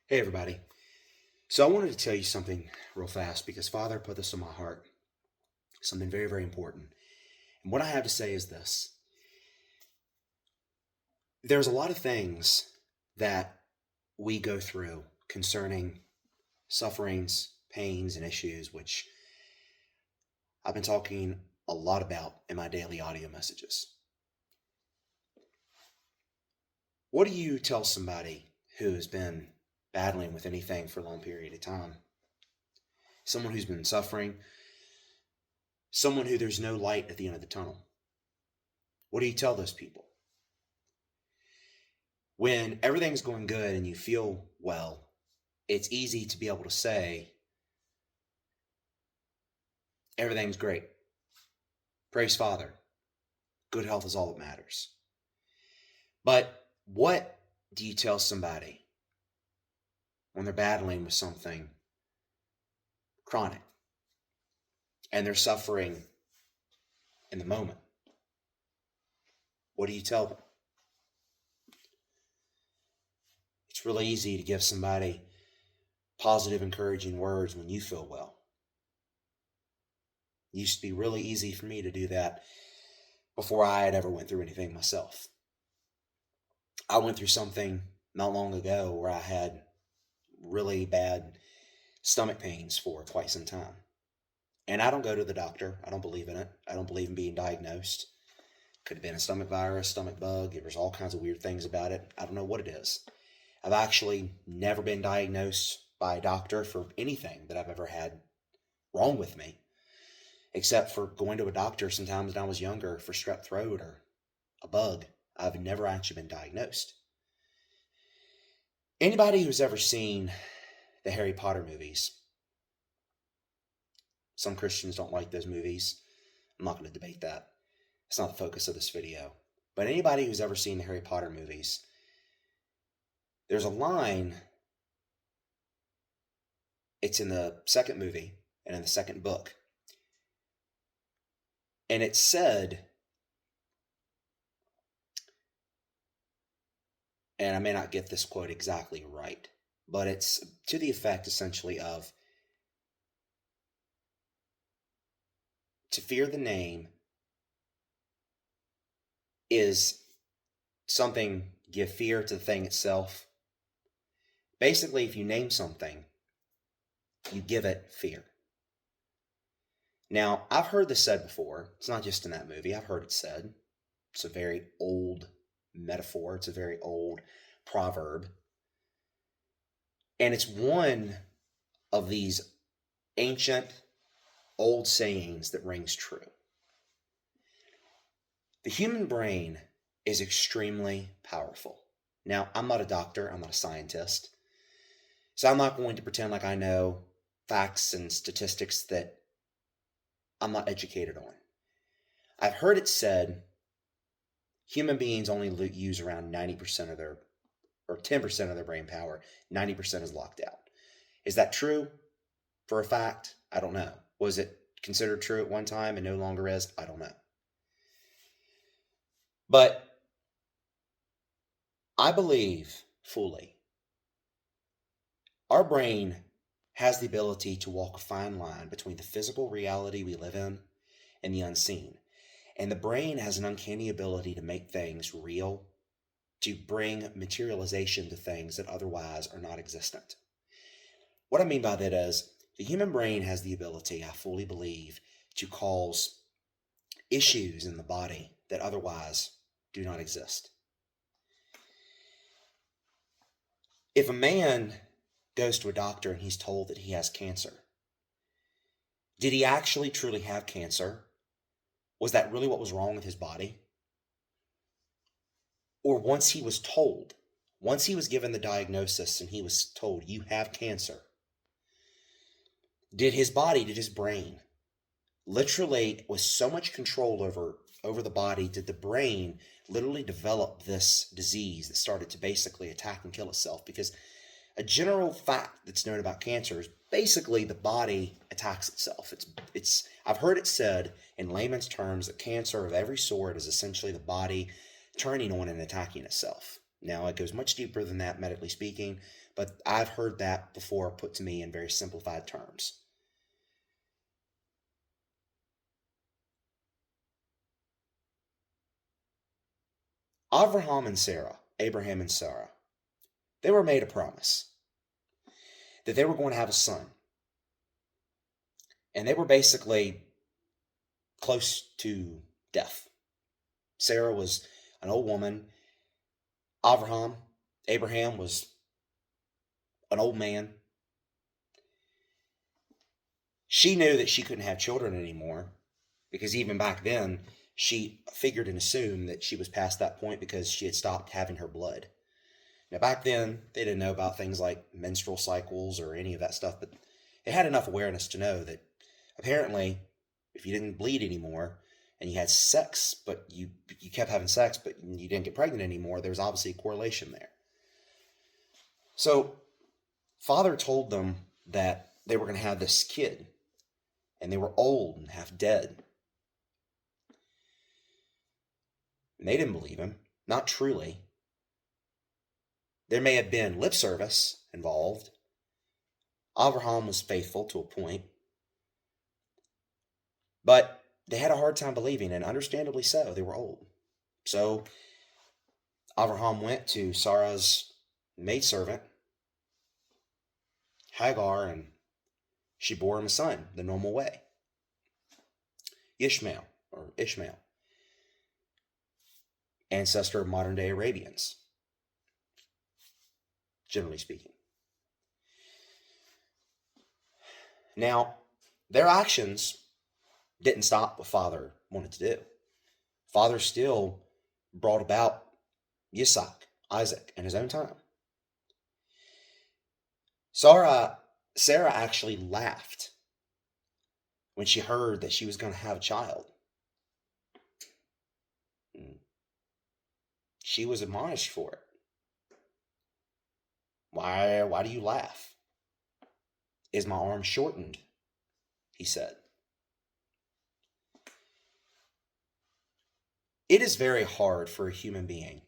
Hey, everybody. So, I wanted to tell you something real fast because Father put this on my heart, something very, very important. And what I have to say is this: there's a lot of things that we go through concerning sufferings, pains, and issues, which I've been talking a lot about in my daily audio messages. What do you tell somebody who has been battling with anything for a long period of time? Someone who's been suffering, someone who there's no light at the end of the tunnel. What do you tell those people? When everything's going good and you feel well, it's easy to be able to say, everything's great. Praise Father. Good health is all that matters. But what do you tell somebody when they're battling with something chronic and they're suffering in the moment? What do you tell them? It's really easy to give somebody positive, encouraging words when you feel well. It used to be really easy for me to do that before I had ever went through anything myself. I went through something not long ago where I had really bad stomach pains for quite some time. And I don't go to the doctor. I don't believe in it. I don't believe in being diagnosed. Could have been a stomach virus, stomach bug. There's all kinds of weird things about it. I don't know what it is. I've actually never been diagnosed by a doctor for anything that I've ever had wrong with me, except for going to a doctor sometimes when I was younger for strep throat or a bug. I've never actually been diagnosed. Anybody who's ever seen the Harry Potter movies, some Christians don't like those movies. I'm not going to debate that. It's not the focus of this video. But anybody who's ever seen the Harry Potter movies, there's a line, it's in the second movie and in the second book. And it said, and I may not get this quote exactly right, but it's to the effect essentially of, to fear the name is something, give fear to the thing itself. Basically, if you name something, you give it fear. Now, I've heard this said before. It's not just in that movie. I've heard it said. It's a very old metaphor. It's a very old proverb. And it's one of these ancient old sayings that rings true. The human brain is extremely powerful. Now, I'm not a doctor. I'm not a scientist. So I'm not going to pretend like I know facts and statistics that I'm not educated on. I've heard it said human beings only use around 90% of their, or 10% of their brain power. 90% is locked out. Is that true for a fact? I don't know. Was it considered true at one time and no longer is? I don't know. But I believe fully our brain has the ability to walk a fine line between the physical reality we live in and the unseen. And the brain has an uncanny ability to make things real, to bring materialization to things that otherwise are not existent. What I mean by that is the human brain has the ability, I fully believe, to cause issues in the body that otherwise do not exist. If a man goes to a doctor and he's told that he has cancer, did he actually truly have cancer? Was that really what was wrong with his body? Or once he was told, once he was given the diagnosis and he was told, you have cancer, did his body, did his brain, literally with so much control over the body, did the brain literally develop this disease that started to basically attack and kill itself? Because a general fact that's known about cancer is basically the body attacks itself. It's I've heard it said in layman's terms that cancer of every sort is essentially the body turning on and attacking itself. Now, it goes much deeper than that, medically speaking, but I've heard that before put to me in very simplified terms. Abraham and Sarah, they were made a promise that they were going to have a son. And they were basically close to death. Sarah was an old woman. Abraham was an old man. She knew that she couldn't have children anymore because even back then, she figured and assumed that she was past that point because she had stopped having her blood. Now, back then, they didn't know about things like menstrual cycles or any of that stuff, but they had enough awareness to know that apparently, if you didn't bleed anymore and you had sex, but you kept having sex, but you didn't get pregnant anymore, there was obviously a correlation there. So, Father told them that they were going to have this kid, and they were old and half dead. And they didn't believe him, not truly. There may have been lip service involved. Abraham was faithful to a point. But they had a hard time believing, and understandably so. They were old. So Abraham went to Sarah's maidservant, Hagar, and she bore him a son the normal way. Ishmael, ancestor of modern day Arabians, generally speaking. Now, their actions didn't stop what Father wanted to do. Father still brought about Isaac, in his own time. Sarah actually laughed when she heard that she was going to have a child. She was admonished for it. Why do you laugh? Is my arm shortened? He said. It is very hard for a human being,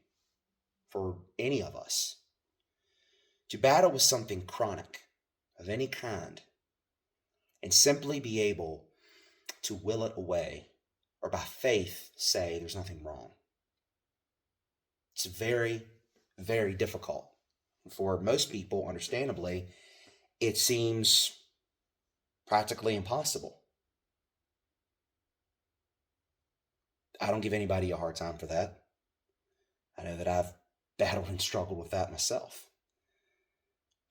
for any of us, to battle with something chronic of any kind and simply be able to will it away or by faith say there's nothing wrong. It's very, very difficult. For most people, understandably, it seems practically impossible. I don't give anybody a hard time for that. I know that I've battled and struggled with that myself,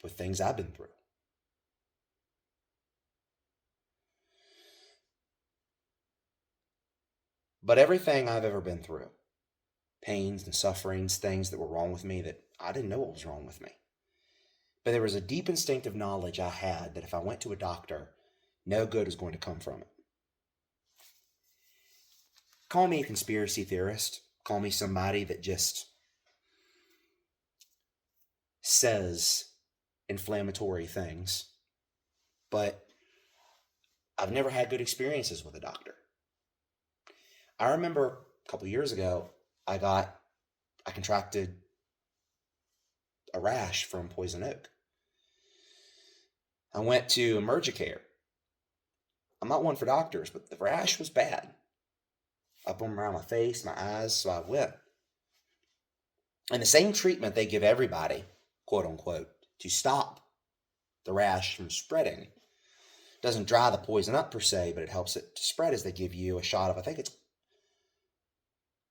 with things I've been through. But everything I've ever been through, pains and sufferings, things that were wrong with me that I didn't know what was wrong with me. But there was a deep instinctive knowledge I had that if I went to a doctor, no good was going to come from it. Call me a conspiracy theorist. Call me somebody that just says inflammatory things. But I've never had good experiences with a doctor. I remember a couple years ago, I contracted a rash from poison oak. I went to Emergicare. I'm not one for doctors, but the rash was bad. Up around my face, my eyes, so I went. And the same treatment they give everybody, quote unquote, to stop the rash from spreading. Doesn't dry the poison up per se, but it helps it to spread as they give you a shot of, I think it's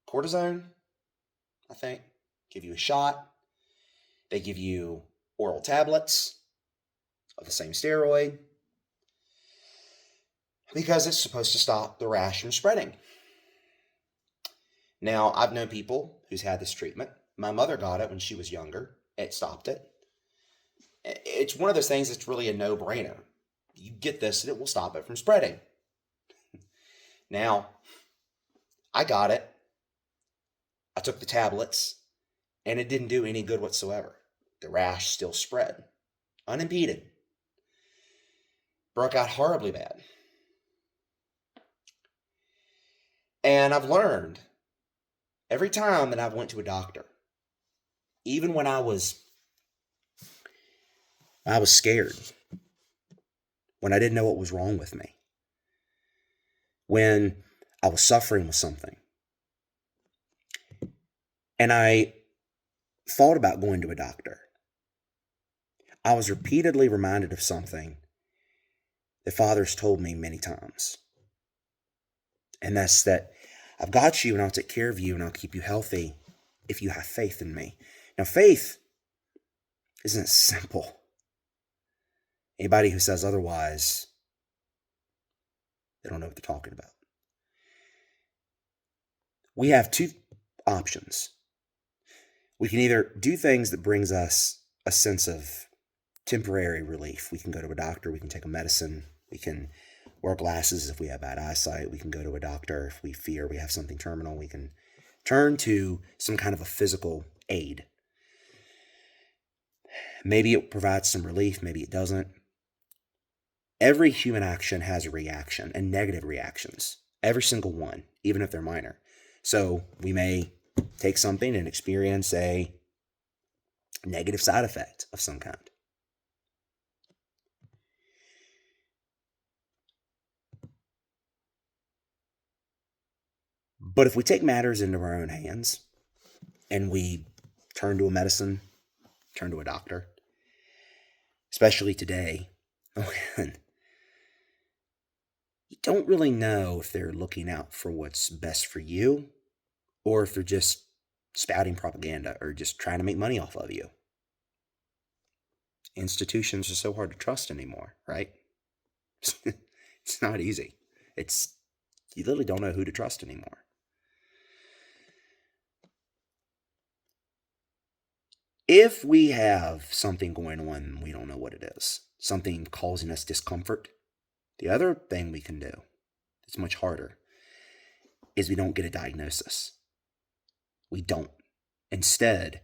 cortisone, give you a shot. They give you oral tablets of the same steroid because it's supposed to stop the rash from spreading. Now, I've known people who's had this treatment. My mother got it when she was younger. It stopped it. It's one of those things that's really a no-brainer. You get this and it will stop it from spreading. Now, I got it. I took the tablets, and it didn't do any good whatsoever. The rash still spread, unimpeded. Broke out horribly bad. And I've learned every time that I've went to a doctor, even when I was scared, when I didn't know what was wrong with me, when I was suffering with something, and I thought about going to a doctor, I was repeatedly reminded of something that Father's told me many times. And that's that I've got you and I'll take care of you and I'll keep you healthy if you have faith in me. Now, faith isn't simple. Anybody who says otherwise, they don't know what they're talking about. We have two options. We can either do things that brings us a sense of temporary relief. We can go to a doctor, we can take a medicine, we can wear glasses if we have bad eyesight, we can go to a doctor if we fear we have something terminal, we can turn to some kind of a physical aid. Maybe it provides some relief, maybe it doesn't. Every human action has a reaction and negative reactions. Every single one, even if they're minor. So we may take something and experience a negative side effect of some kind. But if we take matters into our own hands and we turn to a medicine, turn to a doctor, especially today, when you don't really know if they're looking out for what's best for you or if they're just spouting propaganda or just trying to make money off of you. Institutions are so hard to trust anymore, right? It's not easy. You literally don't know who to trust anymore. If we have something going on and we don't know what it is, something causing us discomfort, the other thing we can do, it's much harder, is we don't get a diagnosis. We don't. Instead,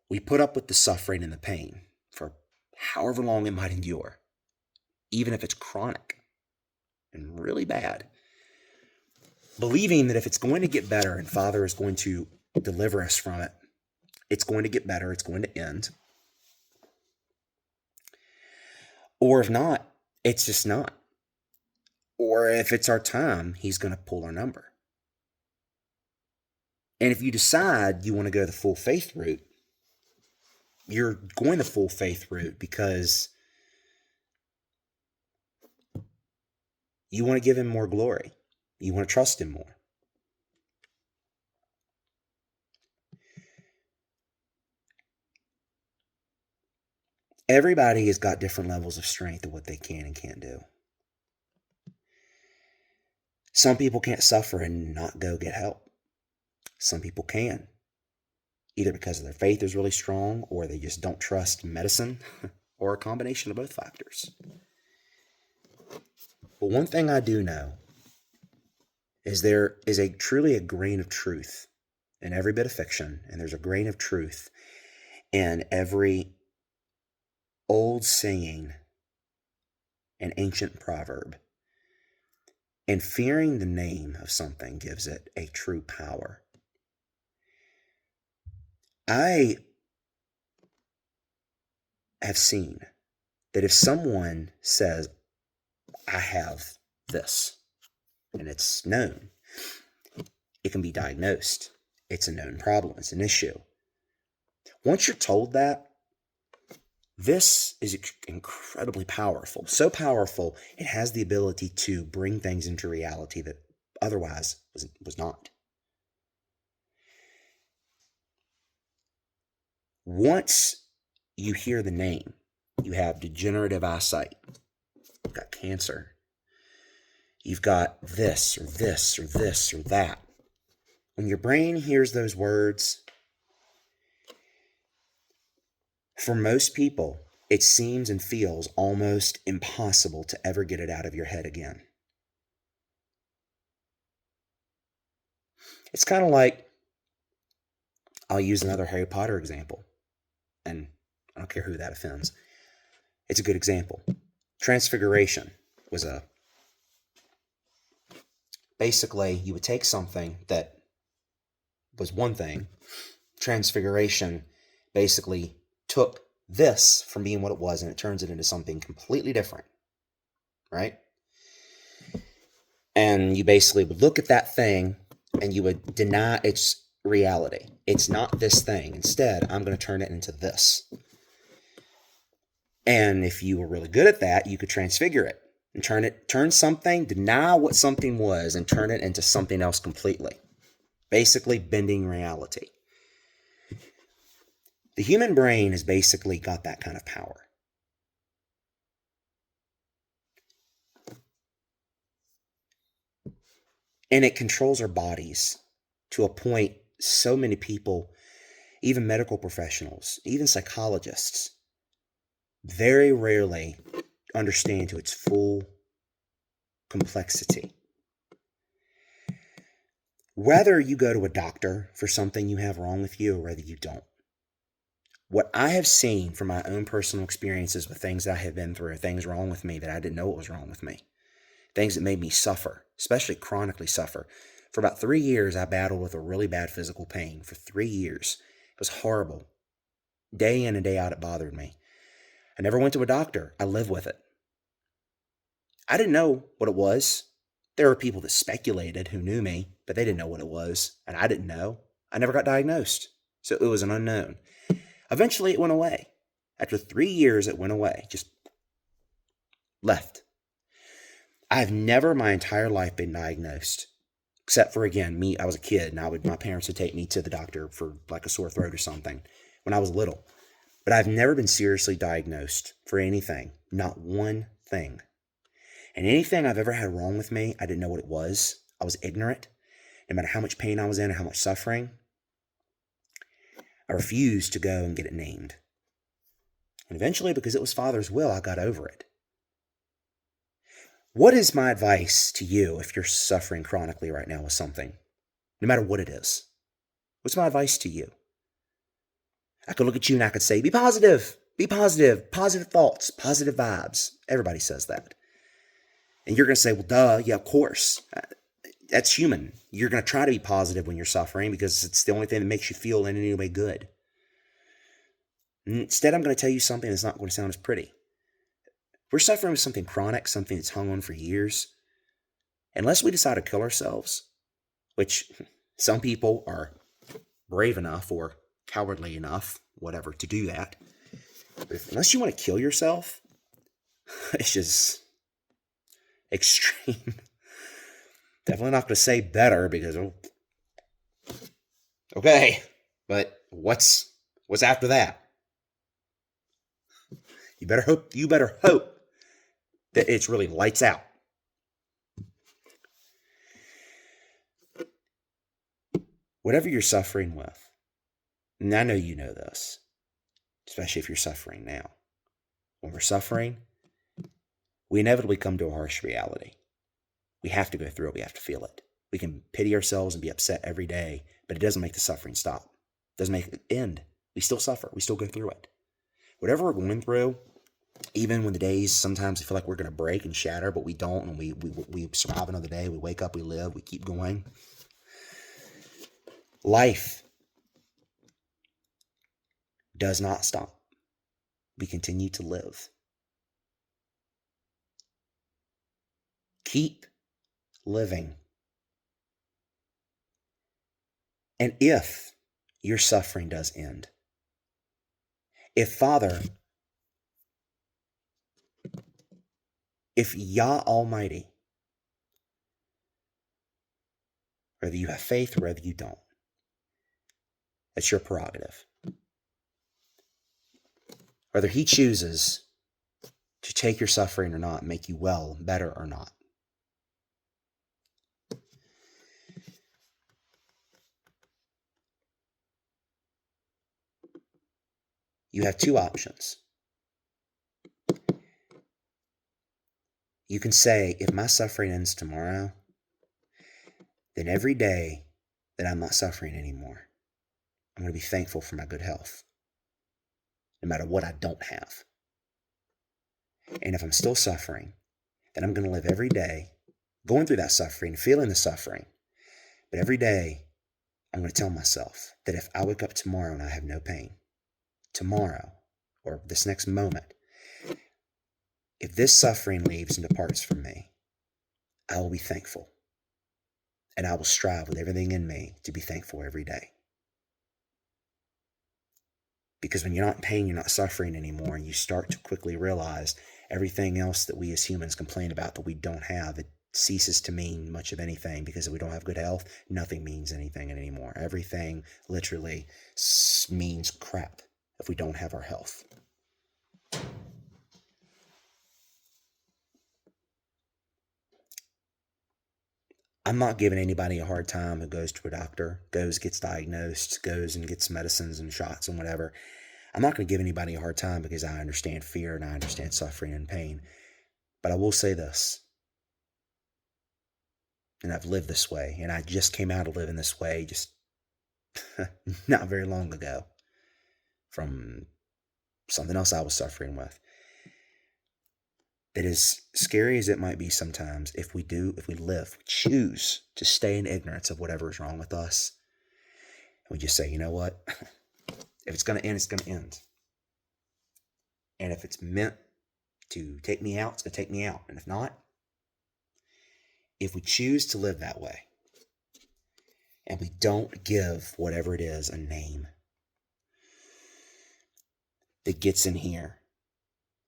we put up with the suffering and the pain for however long it might endure, even if it's chronic and really bad, believing that if it's going to get better and Father is going to deliver us from it, it's going to get better, it's going to end. Or if not, it's just not. Or if it's our time, he's going to pull our number. And if you decide you want to go the full faith route, you're going the full faith route because you want to give him more glory. You want to trust him more. Everybody has got different levels of strength of what they can and can't do. Some people can't suffer and not go get help. Some people can, either because their faith is really strong or they just don't trust medicine or a combination of both factors. But one thing I do know is there is truly a grain of truth in every bit of fiction, and there's a grain of truth in every old saying and ancient proverb. And fearing the name of something gives it a true power. I have seen that if someone says, I have this, and it's known, it can be diagnosed. It's a known problem. It's an issue. Once you're told that, this is incredibly powerful. So powerful, it has the ability to bring things into reality that otherwise was not. Once you hear the name, you have degenerative eyesight, you've got cancer, you've got this or this or this or that. When your brain hears those words, for most people, it seems and feels almost impossible to ever get it out of your head again. It's kind of like, I'll use another Harry Potter example, and I don't care who that offends. It's a good example. Transfiguration was basically, you would take something that was one thing. Transfiguration basically took this from being what it was and it turns it into something completely different, right? And you basically would look at that thing and you would deny its reality. It's not this thing. Instead, I'm going to turn it into this. And if you were really good at that, you could transfigure it and turn something, deny what something was, and turn it into something else completely. Basically, bending reality. The human brain has basically got that kind of power. And it controls our bodies to a point so many people, even medical professionals, even psychologists, very rarely understand to its full complexity. Whether you go to a doctor for something you have wrong with you or whether you don't, what I have seen from my own personal experiences with things that I have been through, things wrong with me that I didn't know what was wrong with me, things that made me suffer, especially chronically suffer. For about 3 years, I battled with a really bad physical pain. For 3 years. It was horrible. Day in and day out, it bothered me. I never went to a doctor. I lived with it. I didn't know what it was. There were people that speculated who knew me, but they didn't know what it was, and I didn't know. I never got diagnosed, so it was an unknown. Eventually, it went away. After 3 years, it went away. Just left. I've never my entire life been diagnosed, except for, again, me. I was a kid, and my parents would take me to the doctor for like a sore throat or something when I was little. But I've never been seriously diagnosed for anything, not one thing. And anything I've ever had wrong with me, I didn't know what it was. I was ignorant. No matter how much pain I was in or how much suffering, I refused to go and get it named. And eventually, because it was Father's will, I got over it. What is my advice to you if you're suffering chronically right now with something, no matter what it is? What's my advice to you? I could look at you and I could say, be positive, positive thoughts, positive vibes. Everybody says that. And you're going to say, well, duh, yeah, of course. That's human. You're going to try to be positive when you're suffering because it's the only thing that makes you feel in any way good. Instead, I'm going to tell you something that's not going to sound as pretty. If we're suffering with something chronic, something that's hung on for years, unless we decide to kill ourselves, which some people are brave enough or cowardly enough, whatever, to do that. Unless you want to kill yourself, it's just extreme. Definitely not going to say better because, okay, but what's after that? You better hope that it's really lights out. Whatever you're suffering with, and I know you know this, especially if you're suffering now. When we're suffering, we inevitably come to a harsh reality. We have to go through it. We have to feel it. We can pity ourselves and be upset every day, but it doesn't make the suffering stop. It doesn't make it end. We still suffer. We still go through it. Whatever we're going through, even when the days sometimes feel like we're going to break and shatter, but we don't, and we survive another day. We wake up, we live, we keep going. Life does not stop. We continue to live. Keep living. And if your suffering does end, if Yah Almighty, whether you have faith or whether you don't, that's your prerogative. Whether He chooses to take your suffering or not, make you well, better or not. You have two options. You can say, if my suffering ends tomorrow, then every day that I'm not suffering anymore, I'm going to be thankful for my good health, no matter what I don't have. And if I'm still suffering, then I'm going to live every day going through that suffering, feeling the suffering. But every day, I'm going to tell myself that if I wake up tomorrow and I have no pain, tomorrow or this next moment, if this suffering leaves and departs from me, I will be thankful. And I will strive with everything in me to be thankful every day. Because when you're not in pain, you're not suffering anymore, and you start to quickly realize everything else that we as humans complain about that we don't have, it ceases to mean much of anything, because if we don't have good health, nothing means anything anymore. Everything literally means crap if we don't have our health. I'm not giving anybody a hard time who goes to a doctor, gets diagnosed, goes and gets medicines and shots and whatever. I'm not going to give anybody a hard time because I understand fear and I understand suffering and pain. But I will say this, and I've lived this way, and I just came out of living this way just not very long ago from something else I was suffering with. That as scary as it might be sometimes, if we choose to stay in ignorance of whatever is wrong with us, and we just say, you know what, if it's going to end, it's going to end. And if it's meant to take me out, it's going to take me out. And if not, if we choose to live that way, and we don't give whatever it is a name that gets in here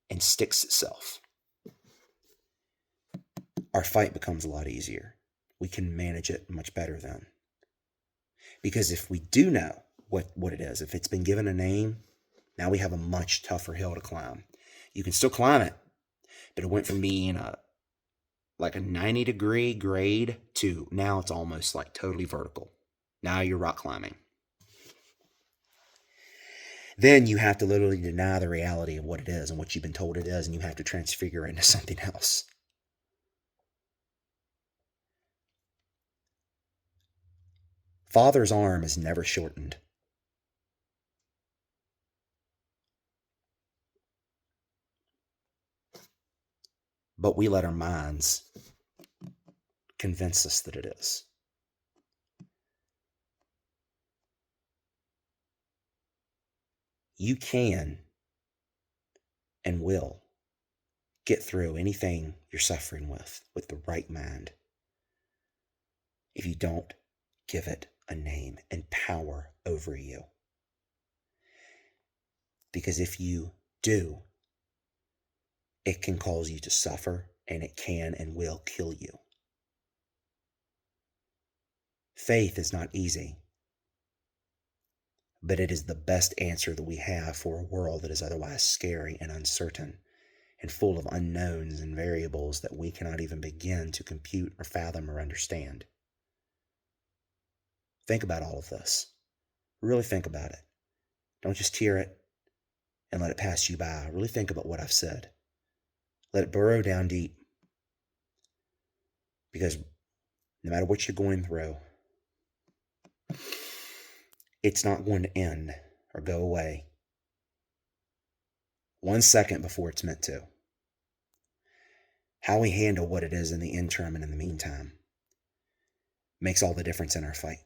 and sticks itself, our fight becomes a lot easier. We can manage it much better then. Because if we do know what it is, if it's been given a name, now we have a much tougher hill to climb. You can still climb it, but it went from being a 90-degree grade to now it's almost like totally vertical. Now you're rock climbing. Then you have to literally deny the reality of what it is and what you've been told it is, and you have to transfigure it into something else. Father's arm is never shortened. But we let our minds convince us that it is. You can and will get through anything you're suffering with the right mind, if you don't give it a name and power over you. Because if you do, it can cause you to suffer, and it can and will kill you. Faith is not easy, but it is the best answer that we have for a world that is otherwise scary and uncertain and full of unknowns and variables that we cannot even begin to compute or fathom or understand. Think about all of this. Really think about it. Don't just hear it and let it pass you by. Really think about what I've said. Let it burrow down deep. Because no matter what you're going through, it's not going to end or go away 1 second before it's meant to. How we handle what it is in the interim and in the meantime makes all the difference in our fight.